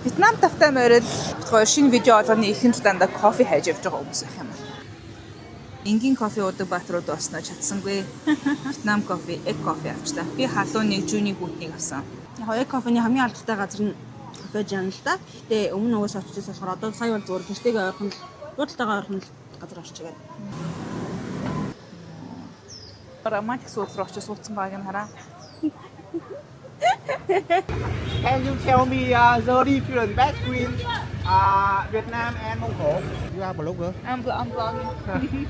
Вьетнам тавтай морил хоёр шинэ видео олгоны ихэнд дандаа кофе хайж явж байгаа хүмүүс байх юм. Энгийн кофе уудаг баатрууд болсноо чадсангүй. Вьетнам кофе, эг кофе авчлаа. Би халуун нэг жүүний хүүтнийг авсан. Яг эг кофений хамгийн алдартай газар нь кофе жан л да. Гэтэ өмнө уус очижсэн болохоор одоо сая бол зүгээр гэртэйгээ ойрхон л дуудалтайгаа ойрхон л газар орчигээд. Романтик сууц руу очиж суудсан байгааг нь хараа. Can you tell me the difference between Vietnam and Mongol? You are blogger. I'm vlogging.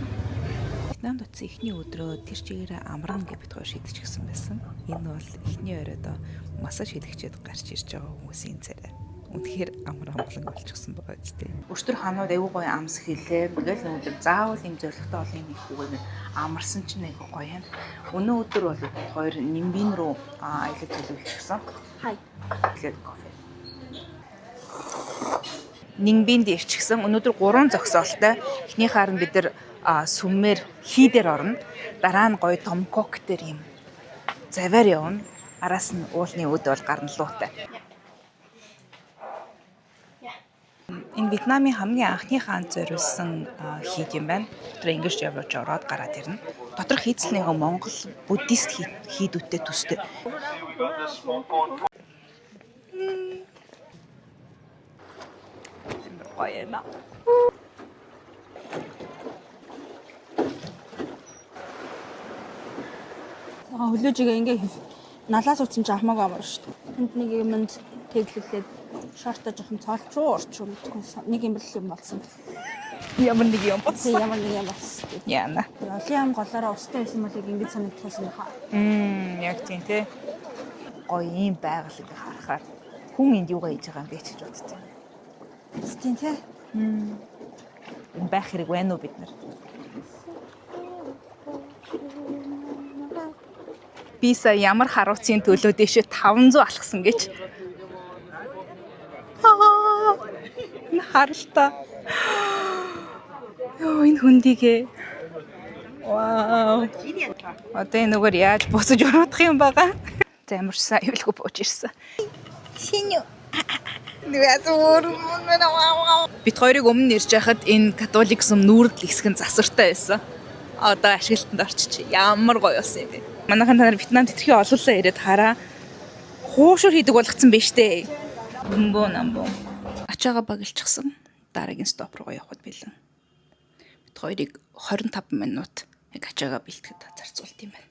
Вьетнамд утсан эхний өдрөө тэр чигээрээ амран гэж бид хоёр шийдчихсэн байсан. Энэ бол эхний оройдоо массаж хийлэгчэд гарч ирж байгаа хүмүүсийн царай. Үнэхээр амар амгалан болчихсон байгаа үстэй. Өчтөр ханууд аюу гоё амс хэлээ. Тэгэл өнөөдөр заавал юм зоригтой олон юм хийхгүйгээр амарсан чинь аюу гоё юм. Өнөө өдөр бол хоёр нимбин руу аялал төлөвлөсөн. Хай. Тэгээд кофе. Нимбинд ирчихсэн. Өнөөдөр 3 зогсоолтой. Эхний хаар нь бид нар сүмээр хийдэр орно. Дараа нь гоё томкок дээр юм завар явна. Араас нь уулны өд бол гарналуутай. Энэ Вьетнамын хамгийн анхны хаан зориулсан хийд юм байна. Дотор ингэж явж ороод гараад ирнэ. Дотор хийцлэнийхөө Монгол буддист хийдүүтэй төстэй. Гоёна. Хөлөөжигээ ингээ налаас утсан ч ахмаагүй амар шүү дээ. Энд нэг юмд тэглэлээд шортой жоохон цоолчуу орчуу мэдгүй нэг юм бэл юм болсон. Ямар нэг юм болсон. Ямар нэг юм болсон. Яна. Олон ям голоороо устай байсан бол ингэж санагдчихсан баха. Яг тийм те. Гоё юм байгалыг харахаар хүн энд юугаа хийж байгаа юм бэ гэж боддог. Тийм те. Энэ байх хэрэг байна уу бид нар? Би сая ямар харуулцын төлөө дэшээ 500 алхсан гэж. Харалта. Йоо энэ хүндийгээ. Вау. Одоо энэ нүгээр яаж босож орох юм байгаа? Замарсан аюулгүй бууж ирсэн. Шинэ. Бид хоёрыг өмнө ирж байхад энэ католик сүм нүүрдэл хэсэг нь засвартай байсан. Одоо ашиглалтанд орчих. Ямар гоё болсон юм бэ? Манайхан та нар Вьетнамд хэтэрхий олуулаа ирээд хараа. Хуушур хийдэг болгоцсон байж тээ. Бомбо намбо. Ачаага багилчихсан. Дараагийн стоп руу явахд бэлэн. Бид хоёрыг 25 минут яг ачаага бэлтгэхэд зарцуулт юм байна.